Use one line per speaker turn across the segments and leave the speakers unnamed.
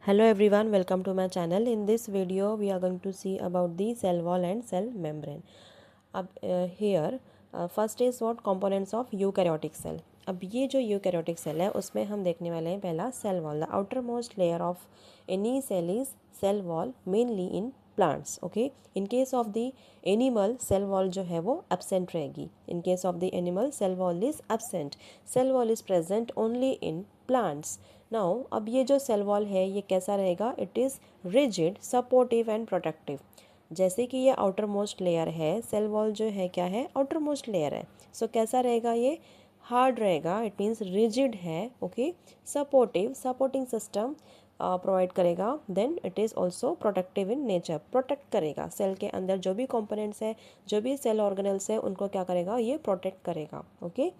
Hello everyone, welcome to my channel. In this video we are going to see about the cell wall and cell membrane. अब here first is what components of eukaryotic cell. अब ये जो eukaryotic cell है उसमें हम देखने वाले हैं पहला cell wall. The outermost layer of any cell is cell wall, mainly in plants. Okay, in case of the animal cell wall जो है वो absent रहेगी. In case of the animal cell wall is absent. Cell wall is present only in plants. Now अब ये जो cell wall है ये कैसा रहेगा? It is rigid, supportive and protective. जैसे कि ये आउटर मोस्ट लेयर है, सेल वॉल जो है क्या है? आउटर मोस्ट लेयर है. सो कैसा रहेगा? ये हार्ड रहेगा, इट मीन्स रिजिड है. Okay, supportive, supporting system provide करेगा. Then it is also protective in nature, protect करेगा. सेल के अंदर जो भी कंपोनेंट्स है, जो भी सेल ऑर्गेनल्स है, उनको क्या करेगा? ये प्रोटेक्ट करेगा. Okay,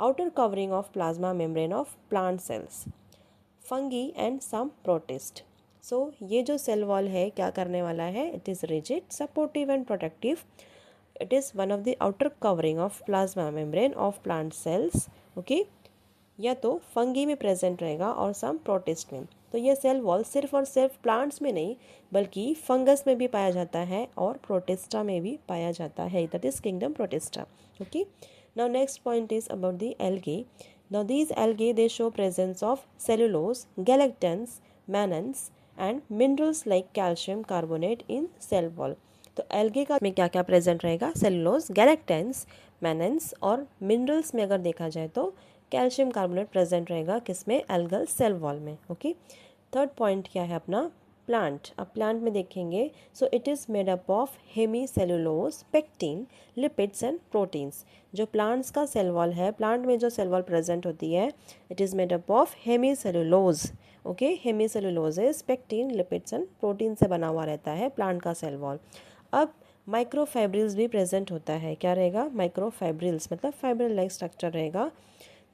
outer covering of plasma membrane of plant cells, fungi and some protist. So ये जो सेल वॉल है क्या करने वाला है? It is rigid, supportive and protective. It is one of the outer covering of plasma membrane of plant cells. Okay, या तो fungi में प्रेजेंट रहेगा और सम प्रोटिस्ट में. तो ये सेल वॉल सिर्फ और सिर्फ प्लांट्स में नहीं बल्कि फंगस में भी पाया जाता है और प्रोटिस्टा में भी पाया जाता है. That is kingdom protista. Okay, now next point is about the algae. Now these algae they show presence of cellulose, galactans, mannans and minerals like calcium carbonate in cell wall. तो algae का में क्या क्या present रहेगा? Cellulose, गैलेक्टेंस, mannans और minerals में अगर देखा जाए तो कैल्शियम कार्बोनेट प्रेजेंट रहेगा किसमें? एल्गल सेल वॉल में. ओके, थर्ड पॉइंट क्या है अपना? प्लांट. अब प्लांट में देखेंगे so it is made up of hemicellulose, pectin, lipids and proteins. जो प्लांट्स का सेल वॉल है, प्लांट में जो सेल वॉल प्रेजेंट होती है, it is made up of hemicellulose. Okay, hemicellulose is pectin, lipids and protein से बना हुआ रहता है प्लांट का सेल वॉल. अब माइक्रोफाइब्रिल्स भी प्रेजेंट होता है. क्या रहेगा? माइक्रोफाइब्रिल्स मतलब फाइब्रिल लाइक स्ट्रक्चर रहेगा.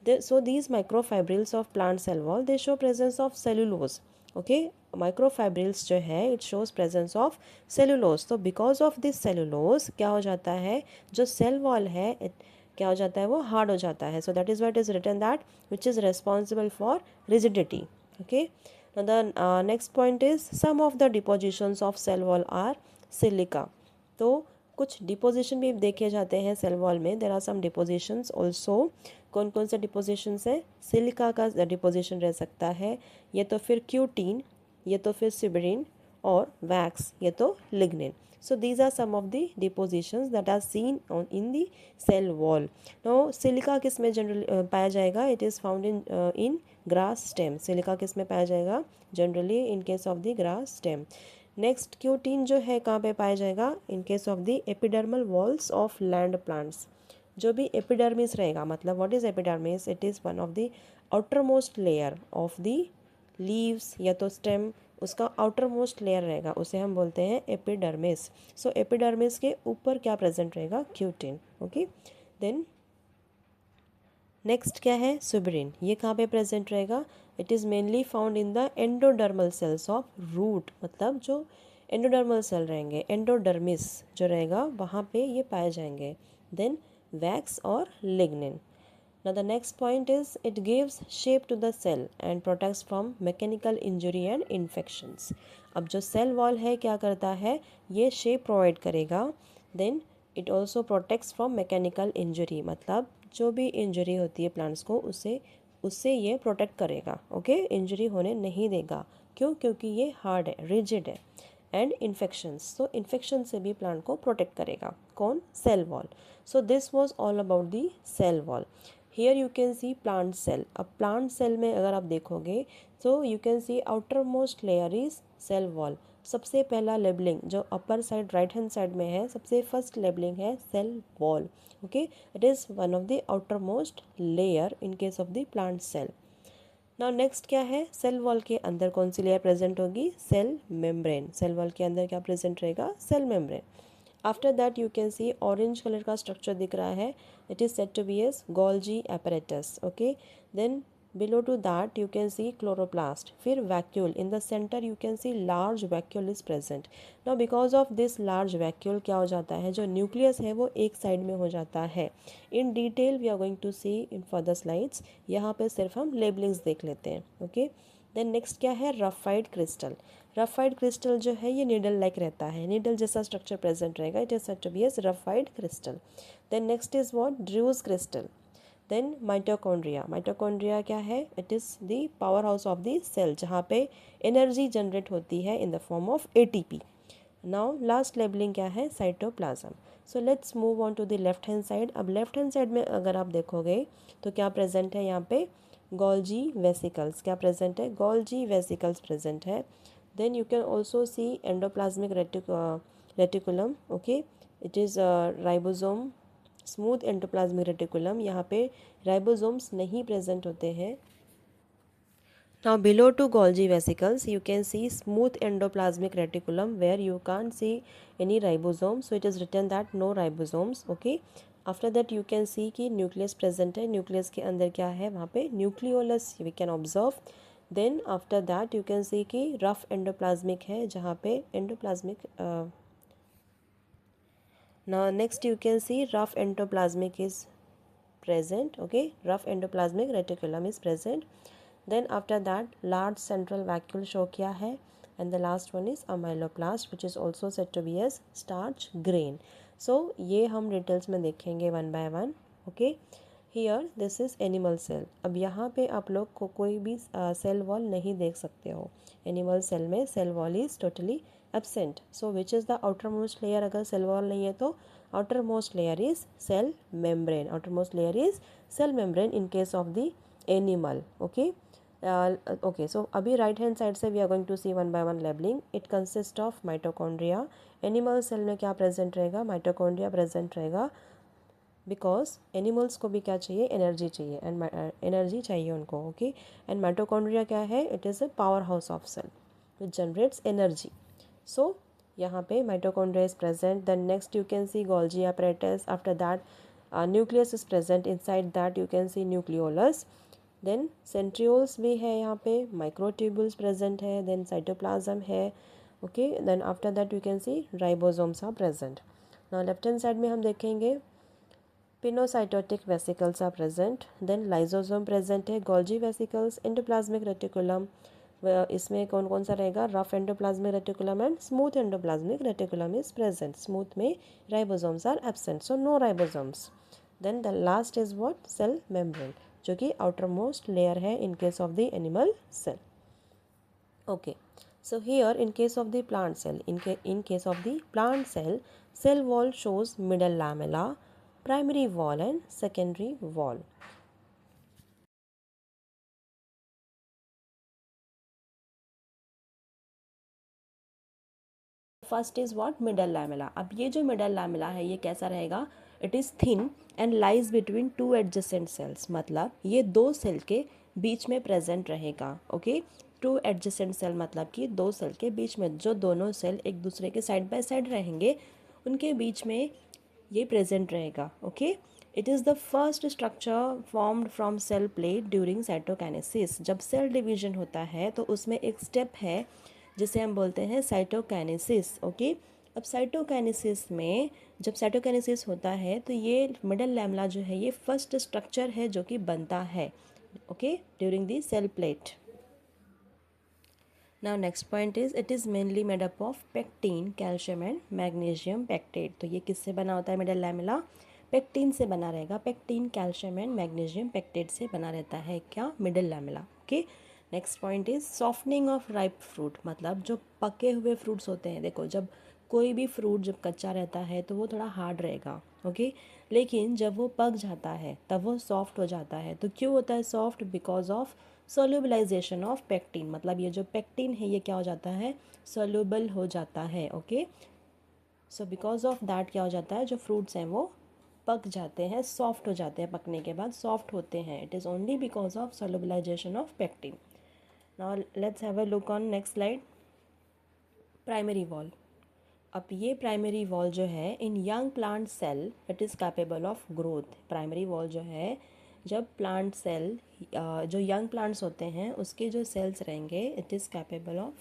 So these microfibrils of plant cell wall they show presence of cellulose. Okay, microfibrils जो है it shows presence of cellulose. तो because of this cellulose क्या हो जाता है? जो cell wall है क्या हो जाता है? वो hard हो जाता है. So that is why it is written that which is responsible for rigidity. Okay, now the next point is some of the depositions of cell wall are silica. तो कुछ डिपोजिशन भी देखे जाते हैं सेल वॉल में. There are some depositions also. कौन कौन से डिपोजिशंस है? सिलिका का डिपोजिशन रह सकता है, ये तो फिर क्यूटीन, ये तो फिर सिबरिन और वैक्स, ये तो lignin. So these are some of the depositions that are seen on in the cell wall. No silica किस में जनरली पाया जाएगा? It is found in grass stem. Silica किस में पाया जाएगा? Generally in case of the grass stem. Next cutin जो है कहाँ पे पाया जाएगा? In case of the epidermal walls of land plants. जो भी एपिडर्मिस रहेगा, मतलब what is epidermis? It is one of the outer most layer of the leaves या तो स्टेम, उसका आउटर मोस्ट लेयर रहेगा, उसे हम बोलते हैं एपिडर्मिस. सो एपिडर्मिस के ऊपर क्या प्रेजेंट रहेगा? क्यूटीन. ओके, देन नेक्स्ट क्या है? सुबरिन. ये कहाँ पे प्रेजेंट रहेगा? It is mainly found in the endodermal cells of root. मतलब जो एंडोडर्मल सेल रहेंगे, एंडोडर्मिस जो रहेगा वहाँ पे ये पाए जाएंगे. देन वैक्स और lignin. Now the next point is it gives shape to the cell and protects from mechanical injury and infections. अब जो सेल वॉल है क्या करता है? ये शेप प्रोवाइड करेगा. Then it also protects from mechanical injury, मतलब जो भी इंजरी होती है प्लांट्स को उससे ये प्रोटेक्ट करेगा. ओके, इंजरी होने नहीं देगा. क्यों? क्योंकि ये हार्ड है, रिजिड है. एंड इन्फेक्शंस, तो इन्फेक्शन से भी प्लांट को प्रोटेक्ट करेगा. कौन? Cell wall. So this was all about the cell wall. Here you can see plant cell. अब प्लांट सेल में अगर आप देखोगे तो you can see outer most layer is cell wall. सबसे पहला लेबलिंग जो upper side right hand side में है, सबसे फर्स्ट लेबलिंग है cell wall. Okay, it is one of the outer most layer in case of the plant cell. Now next क्या है? Cell wall के अंदर कौन सी लेयर प्रेजेंट होगी? Cell membrane. सेल वॉल के अंदर क्या प्रेजेंट रहेगा? Cell membrane. After that you can see orange colour का स्ट्रक्चर दिख रहा है. It is said to be as Golgi apparatus. Okay, then below to that you can see chloroplast. फिर vacuole. in the center you can see large vacuole is present. now because of this large vacuole क्या हो जाता है? जो nucleus है वो एक side में हो जाता है. in detail we are going to see in further slides. यहाँ पे सिर्फ हम लेबलिंग्स देख लेते हैं. ओके, देन नेक्स्ट क्या है, रफाइड क्रिस्टल। रफाइड क्रिस्टल जो है ये नीडल लाइक रहता है, नीडल जैसा स्ट्रक्चर प्रेजेंट रहेगा, it is said to be as raphide crystal. Then next is what, druse crystal. Then mitochondria, mitochondria क्या है, it is the powerhouse of the cell, जहाँ पे एनर्जी जनरेट होती है in the form of ATP. Now last labelling क्या है, cytoplasm. So let's move on to the left hand side. अब left hand side में अगर आप देखोगे तो क्या प्रेजेंट है यहाँ पे, गोल्जी वेसिकल्स। क्या प्रेजेंट है, गोल्जी वेसिकल्स प्रेजेंट है। Then you can also see endoplasmic reticulum, okay, it is ribosome, smooth endoplasmic reticulum, यहाँ पे राइबोसोम्स नहीं प्रेजेंट होते हैं। Now below to Golgi vesicles you can see smooth endoplasmic reticulum where you can't see any ribosomes, so it is written that no ribosomes, okay. After that you can see कि nucleus present है, nucleus के अंदर क्या है, वहाँ पे nucleolus we can observe. Then after that you can see कि rough endoplasmic है, जहाँ पे endoplasmic now next you can see rough endoplasmic is present, okay, rough endoplasmic reticulum is present. Then after that large central vacuole show किया है, and the last one is a myeloblast which is also said to be as starch grain. So ये हम details में देखेंगे one by one, okay. Here this is animal cell. अब यहाँ पे आप लोग को कोई भी सेल वॉल नहीं देख सकते हो, एनिमल सेल में cell wall is totally absent. So which is the outer most layer, अगर सेल वॉल नहीं है तो outer most layer is cell membrane, outer most layer is cell membrane in case of the animal, okay. Okay, so अभी right hand side से we are going to see one by one labelling. It consist of mitochondria. Animal cell में क्या present रहेगा, mitochondria present रहेगा, because animals को भी क्या चाहिए, एनर्जी चाहिए, एंड एनर्जी चाहिए उनको, ओके। एंड माइटोकॉन्ड्रिया क्या है, it is a powerhouse of cell which generates energy. So यहाँ पे mitochondria is present. Then next you can see Golgi apparatus. After that nucleus is present, inside that you can see nucleolus. Then centrioles भी है, यहाँ पे microtubules present है, then cytoplasm है, okay. Then after that you can see ribosomes are present. Now left hand side में हम देखेंगे pinocytotic vesicles are present, then lysosome present है, गोल्जी वेसिकल्स, एंडोप्लाज्मिक रेटिकुलम, इसमें कौन कौन सा रहेगा, rough endoplasmic reticulum and smooth endoplasmic reticulum is present. Smooth में ribosomes are absent, so no ribosomes. Then the last is what, cell membrane, जो कि outer most layer है in case of the animal cell, okay. So here in case of the plant cell, in case of the plant cell, cell wall shows middle lamella, primary wall and secondary wall. First is what, middle lamella. अब ये जो middle lamella है ये कैसा रहेगा, it is thin and lies between two adjacent sales, मतलब ये दो सेल के बीच में प्रेजेंट रहेगा, ओके। टू एडजेसेंट सेल मतलब कि दो सेल के बीच में, जो दोनों सेल एक दूसरे के साइड बाय साइड रहेंगे उनके बीच में ये प्रेजेंट रहेगा, okay. It is the first structure formed from cell plate during cytokinesis. जब सेल डिवीजन होता है तो उसमें एक स्टेप है जिसे हम बोलते हैं साइटोकाइनेसिस, ओके। अब साइटोकाइनेसिस में जब साइटोकाइनेसिस होता है तो ये मिडल लैमेला जो है ये फर्स्ट स्ट्रक्चर है जो कि बनता है, okay, during the cell plate. Now next point is it is mainly made up of pectin, calcium and magnesium pectate. तो ये किससे बना होता है मिडल लैमेला, पेक्टिन से बना रहेगा, pectin, calcium and magnesium pectate से बना रहता है क्या, middle lamella, okay. Next point is softening of ripe fruit, मतलब जो पके हुए फ्रूट्स होते हैं, देखो जब कोई भी फ्रूट जब कच्चा रहता है तो वो थोड़ा हार्ड रहेगा, ओके, लेकिन जब वो पक जाता है तब वो सॉफ्ट हो जाता है। तो क्यों होता है soft, because of solubilization of pectin, मतलब ये जो पेक्टिन है ये क्या हो जाता है, सोल्यूबल हो जाता है, okay. So because of that क्या हो जाता है, जो फ्रूट्स हैं वो पक जाते हैं, सॉफ्ट हो जाते हैं, पकने के बाद सॉफ्ट होते हैं। It is only because of solubilization of pectin. Now let's have a look on next slide, primary wall. अब ये प्राइमरी वॉल जो है in young plant cell it is capable of growth. Primary wall जो है जब plant cell जो young plants होते हैं उसके जो सेल्स रहेंगे, it is capable of,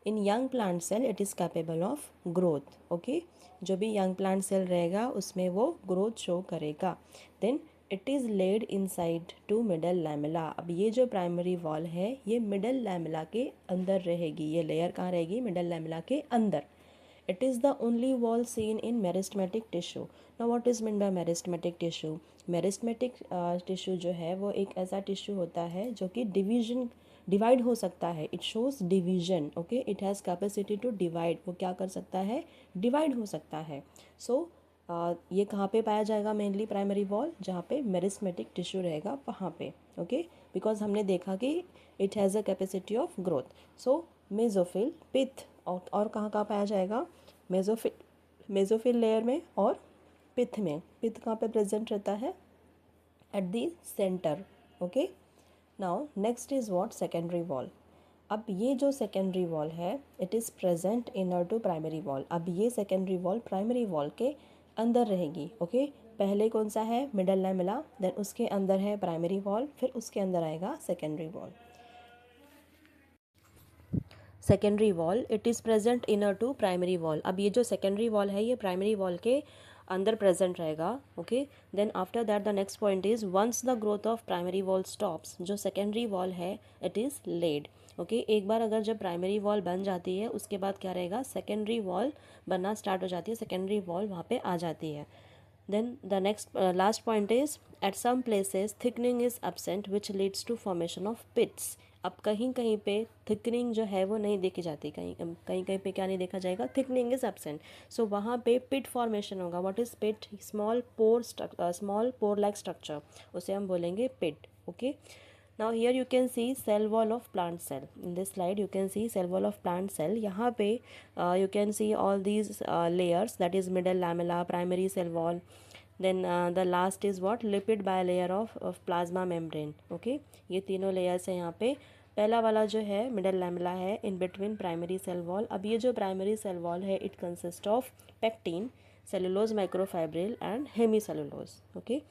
in young plant cell it is capable of growth, okay. जो भी यंग प्लांट सेल रहेगा उसमें वो ग्रोथ शो करेगा। Then it is laid inside to middle lamella. अब ये जो प्राइमरी वॉल है ये मिडल लैमेला के अंदर रहेगी, ये लेयर कहाँ रहेगी, मिडल लैमेला के अंदर। It is the only wall seen in meristematic tissue. Now what is mean by meristematic tissue? Meristematic tissue जो है वो एक ऐसा टिश्यू होता है जो कि डिवाइड हो सकता है। It shows division, okay, it has capacity to divide. वो क्या कर सकता है, डिवाइड हो सकता है। सो ये कहाँ पे पाया जाएगा मेनली प्राइमरी वॉल, जहाँ पे मेरिस्टेमेटिक टिश्यू रहेगा वहाँ पे, ओके, बिकॉज हमने देखा कि it has a capacity of growth. So mesophyll, pith, और कहाँ कहाँ पाया जाएगा, मेजोफिल लेयर में और पिथ में। पिथ कहाँ पे प्रेजेंट रहता है, at the centre, okay. Now next is what, secondary wall. अब ये जो सेकेंडरी वॉल है it is present inner to primary wall. अब ये सेकेंडरी वॉल प्राइमरी वॉल के अंदर रहेगी, ओके। पहले कौन सा है, मिडल लैमेला, देन उसके अंदर है प्राइमरी वॉल, फिर उसके अंदर आएगा secondary wall. Secondary wall, it is present inner to primary wall. अब ये जो सेकेंडरी वॉल है ये प्राइमरी वॉल के अंदर प्रेजेंट रहेगा, okay. Then after that the next point is once the growth of primary wall stops, जो secondary wall है इट इज़ लेड, ओके। एक बार अगर जब प्राइमरी वॉल बन जाती है उसके बाद क्या रहेगा, सेकेंडरी वॉल बनना स्टार्ट हो जाती है, सेकेंडरी वॉल वहाँ पे आ जाती है। Then the next last point is at some places thickening is absent which leads to formation of pits. अब कहीं कहीं पे थिकनिंग जो है वो नहीं देखी जाती, कहीं कहीं कहीं पे क्या नहीं देखा जाएगा, थिकनिंग इज एब्सेंट। सो वहाँ पे पिट फॉर्मेशन होगा। What is pit, small pore like structure, उसे हम बोलेंगे pit, okay. Now here you can see cell wall of plant cell. In this slide you can see cell wall of plant cell. यहाँ पे you can see all these layers, that is middle lamella, primary cell wall, then the last is what, lipid bilayer of plasma membrane, okay। ये तीनों layers हैं यहाँ पे। पहला वाला जो है मिडल लैमेला है in between primary cell wall. अब ये जो प्राइमरी सेल वॉल है it consist of pectin, cellulose microfibril and hemicellulose, okay.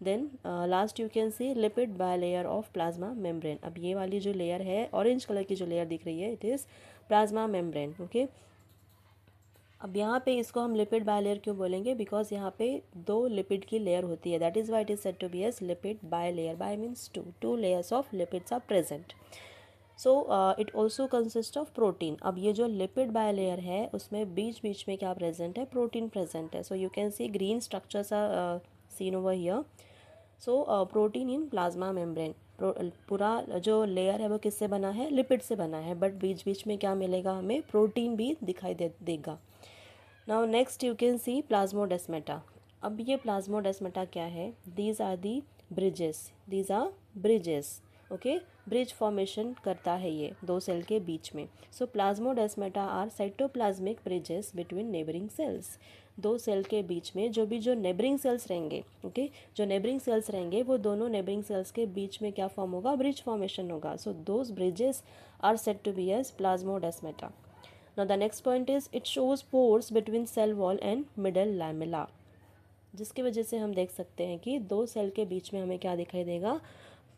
Then last you can see lipid bilayer of plasma membrane. अब ये वाली जो लेयर है ऑरेंज कलर की जो लेयर दिख रही है it is plasma membrane, okay. अब यहाँ पे इसको हम लिपिड बायलेयर क्यों बोलेंगे, बिकॉज यहाँ पे दो लिपिड की लेयर होती है, that is why it is said to be as lipid bilayer. By means two layers of lipids are present. So it also consist of protein. अब ये जो लिपिड बायलेयर है उसमें बीच बीच में क्या प्रेजेंट है, प्रोटीन प्रेजेंट है। So you can see green structures are seen over here. So protein in plasma membrane, पूरा जो लेयर है वो किससे बना है, लिपिड से बना है, बट बीच बीच में क्या मिलेगा हमें, प्रोटीन भी दिखाई देगा। Now next you can see plasmodesmata. अब ये प्लाज्मोडेस्मेटा क्या है, these are the bridges, okay. Bridge formation करता है ये दो सेल के बीच में। So plasmodesmata are cytoplasmic bridges between neighbouring cells. दो सेल के बीच में जो नेबरिंग सेल्स रहेंगे, ओके, जो नेबरिंग सेल्स रहेंगे वो दोनों नेबरिंग सेल्स के बीच में क्या फॉर्म होगा, ब्रिज फॉर्मेशन होगा। So those bridges are said to be as plasmodesmata. Now the next point is it shows pores between cell wall and middle lamella, जिसकी वजह से हम देख सकते हैं कि दो सेल के बीच में हमें क्या दिखाई देगा,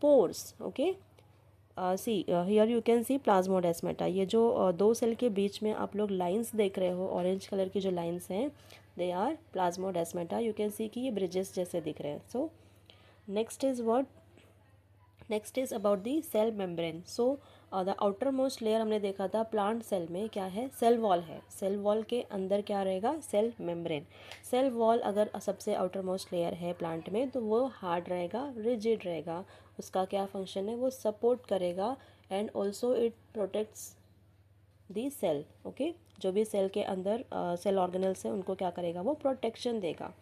pores, okay. See here you can see plasmodesmata. ये जो दो सेल के बीच में आप लोग लाइंस देख रहे हो, ऑरेंज कलर की जो लाइंस हैं they are plasmodesmata. You can see कि ये ब्रिजेस जैसे दिख रहे हैं। So next is what, next is about the cell membrane. So the outer most layer हमने देखा था प्लांट सेल में क्या है, सेल वॉल है। सेल वॉल के अंदर क्या रहेगा, सेल मेम्ब्रेन। सेल वॉल अगर सबसे आउटर मोस्ट लेयर है प्लांट में तो वो हार्ड रहेगा, रिजिड रहेगा। उसका क्या फंक्शन है, वो सपोर्ट करेगा and also it protects the cell, okay. जो भी सेल के अंदर सेल ऑर्गेनल्स हैं उनको क्या करेगा, वो प्रोटेक्शन देगा।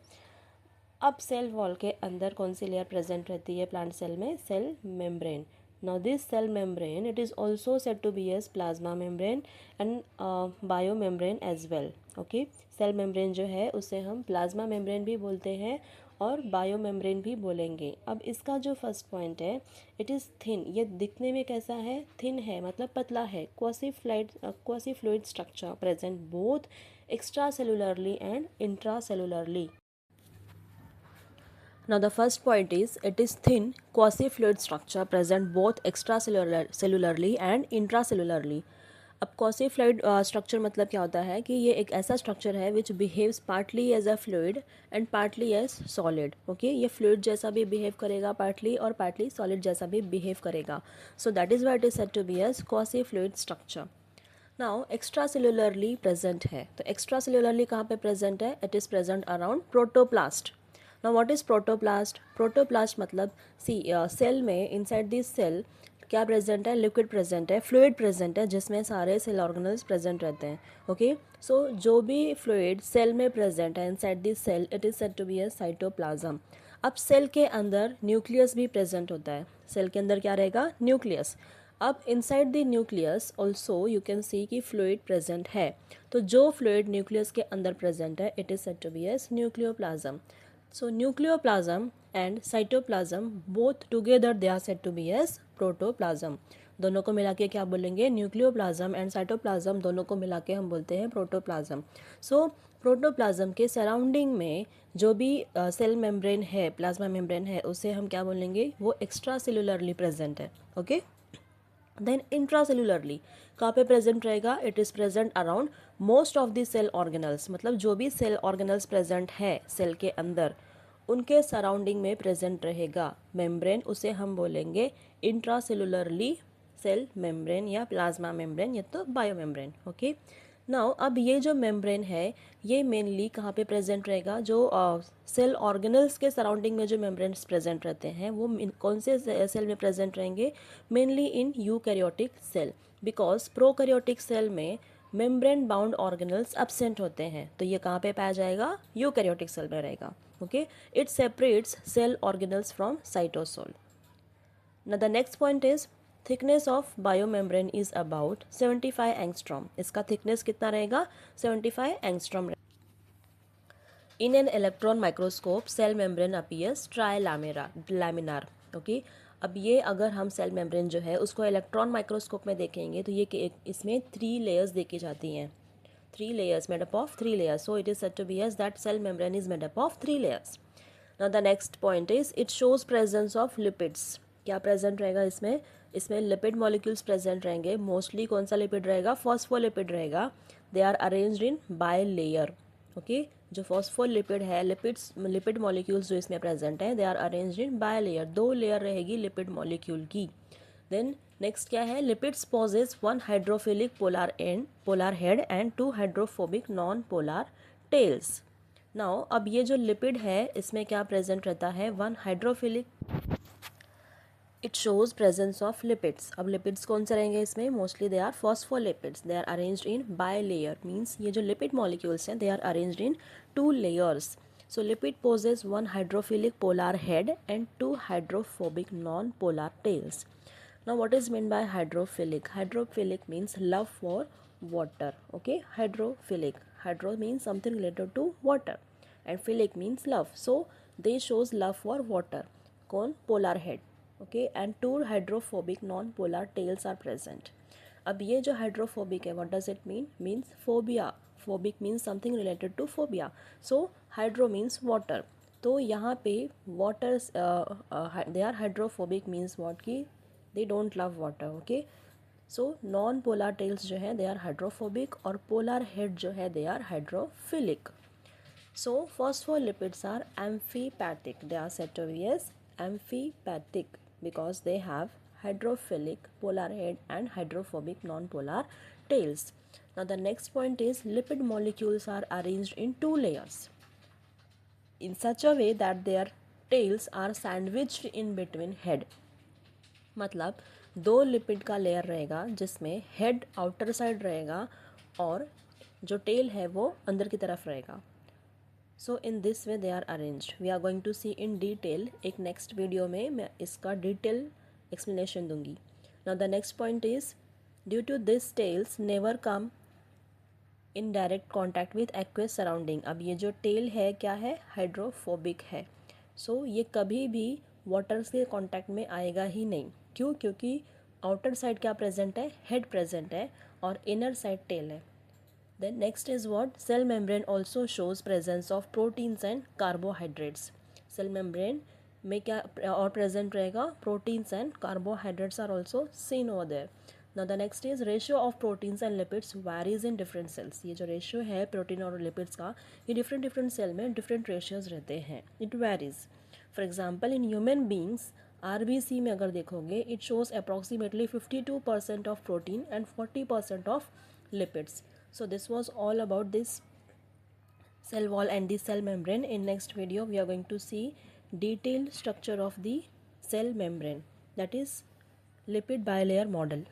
अब सेल वॉल के अंदर कौन सी लेयर प्रेजेंट रहती है प्लांट सेल में, cell membrane. Now this cell membrane it is also said to be as plasma membrane and biomembrane as well, okay। Cell membrane जो है उसे हम प्लाज्मा मेम्ब्रेन भी बोलते हैं और बायोमेम्ब्रेन भी बोलेंगे। अब इसका जो फर्स्ट पॉइंट है इट इज़ थिन, ये दिखने में कैसा है, थिन है, मतलब पतला है। Quasi fluid structure present both extra cellularly and intra cellularly. Now the first point is it is thin quasi-fluid structure present both extracellularly and intracellularly. अब क्वासी-फ्लूइड स्ट्रक्चर मतलब क्या होता है कि ये एक ऐसा स्ट्रक्चर है which behaves partly as a fluid and partly as solid. Okay, ये फ्लूइड जैसा भी बिहेव करेगा पार्टली और पार्टली सॉलिड जैसा भी बिहेव करेगा. So that is why it is said to be as quasi fluid structure. Now extra cellularly present है, तो एक्स्ट्रा सेलुलरली कहाँ पे प्रेजेंट है? It is present around protoplast. Now what is protoplast? Protoplast मतलब see cell में inside this cell क्या present है? Liquid present है, फ्लूइड प्रेजेंट है, जिसमें सारे सेल ऑर्गेनल्स प्रेजेंट रहते हैं. ओके, सो जो भी फ्लूइड सेल में प्रेजेंट है inside this cell it is said to be a cytoplasm. अब सेल के अंदर न्यूक्लियस भी प्रेजेंट होता है. सेल के अंदर क्या रहेगा? न्यूक्लियस. अब inside the nucleus also you can see कि फ्लूइड प्रेजेंट है. तो जो फ्लूइड न्यूक्लियस के अंदर प्रेजेंट है it is said to be as nucleoplasm. So nucleoplasm and cytoplasm both together they are said to be as protoplasm. दोनों को मिला के क्या बोलेंगे? न्यूक्लियोप्लाज्म एंड साइटोप्लाज्म दोनों को मिला के हम बोलते हैं प्रोटोप्लाज्म. सो प्रोटोप्लाज्म के सराउंडिंग में जो भी सेल मेम्ब्रेन है, प्लाज्मा मेम्ब्रेन है, उसे हम क्या बोलेंगे? वो एक्स्ट्रा सेलुलरली प्रेजेंट है. ओके, देन इंट्रासेलुलरली कहाँ पे प्रेजेंट रहेगा? It is present around most of the cell organelles. मतलब जो भी सेल ऑर्गेनल्स प्रेजेंट है सेल के अंदर उनके सराउंडिंग में प्रेजेंट रहेगा मेम्ब्रेन. उसे हम बोलेंगे इंट्रासेलुलरली सेल मेम्ब्रेन या प्लाज्मा मेम्ब्रेन या तो बायो मेम्ब्रेन. ओके, नाउ अब ये जो मेम्ब्रेन है ये मेनली कहाँ पे प्रेजेंट रहेगा? जो सेल ऑर्गेनल्स के सराउंडिंग में जो मेम्ब्रेन्स प्रेजेंट रहते हैं वो कौन से सेल में प्रेजेंट रहेंगे? Mainly in eukaryotic cell, because prokaryotic cell में मेम्ब्रेन बाउंड ऑर्गेनल्स एब्सेंट होते हैं. तो ये कहाँ पे पाया जाएगा? यूकैरियोटिक सेल में रहेगा. Okay, it separates cell organelles from cytosol. Now the next point is thickness of biomembrane is about 75 angstrom. इसका thickness कितना रहेगा? 75 angstrom. In an electron microscope, cell membrane appears trilaminar. Okay, अब ये अगर हम cell membrane जो है उसको इलेक्ट्रॉन माइक्रोस्कोप में देखेंगे तो ये इसमें 3 लेयर्स देखी जाती हैं. 3 layers made up of 3 layers. So it is said to be as that cell membrane is made up of 3 layers. Now the next point is it shows presence of lipids. क्या present रहेगा इसमें? इसमें lipid molecules present रहेंगे. Mostly कौन सा lipid रहेगा? Phospholipid रहेगा. They are arranged in bilayer. Okay, जो फॉस्फोलिपिड है, लिपिड मॉलिक्यूल्स जो इसमें प्रेजेंट हैं they are arranged in bilayer. 2 layer रहेगी लिपिड मॉलिक्यूल की. देन नेक्स्ट क्या है? Lipids possess 1 hydrophilic polar head and 2 hydrophobic non polar tails. Now अब ये जो लिपिड है इसमें क्या प्रेजेंट रहता है? 1 hydrophilic. It shows presence of lipids. अब लिपिड्स कौन से रहेंगे इसमें? Mostly they are phospholipids. They are arranged in bilayer, means ये जो लिपिड मॉलिक्यूल्स हैं they are arranged in 2 layers. So lipid possess 1 hydrophilic polar head and 2 hydrophobic non-polar tails. Now what is meant by hydrophilic? Hydrophilic means love for water. Okay, hydrophilic. Hydro means something related to water and philic means love. So they shows love for water. Con polar head. Okay, and 2 hydrophobic non-polar tails are present. अब ये जो hydrophobic है what does it mean? Means phobia. Phobic means something related to phobia. So hydro means water. तो यहाँ पे water they are hydrophobic means what कि they don't love water. Okay, so non polar tails जो है they are hydrophobic और polar head जो है they are hydrophilic. So phospholipids are amphipathic. They are said to be as amphipathic because they have hydrophilic polar head and hydrophobic non-polar tails. Now the next point is lipid molecules are arranged in 2 layers in such a way that their tails are sandwiched in between head. मतलब 2 lipid का layer रहेगा जिसमें head outer side रहेगा और जो tell है वो अंदर की तरफ रहेगा. So in this way they are arranged. We are going to see in detail. एक next video में मैं इसका detail explanation दूंगी. Now the next point is due to this tails never come in direct contact with aqueous surrounding. अब ये जो tail है क्या है? हाइड्रोफोबिक है. So ये कभी भी वाटर से कॉन्टैक्ट में आएगा ही नहीं. क्यों? क्योंकि आउटर साइड क्या प्रेजेंट है? हेड प्रेजेंट है और इनर साइड टेल है. Then next is what? Cell membrane also shows presence of proteins and carbohydrates. Cell membrane में क्या और present रहेगा? Proteins and carbohydrates are also seen over there. Now the next is ratio of proteins and lipids varies in different cells. ये जो ratio है protein और lipids का, ये different cell में different ratios रहते हैं. It varies. For example, in human beings, RBC में अगर देखोगे, it shows approximately 52% of protein and 40% of lipids. So this was all about this cell wall and the cell membrane. In next video we are going to see detailed structure of the cell membrane, that is lipid bilayer model.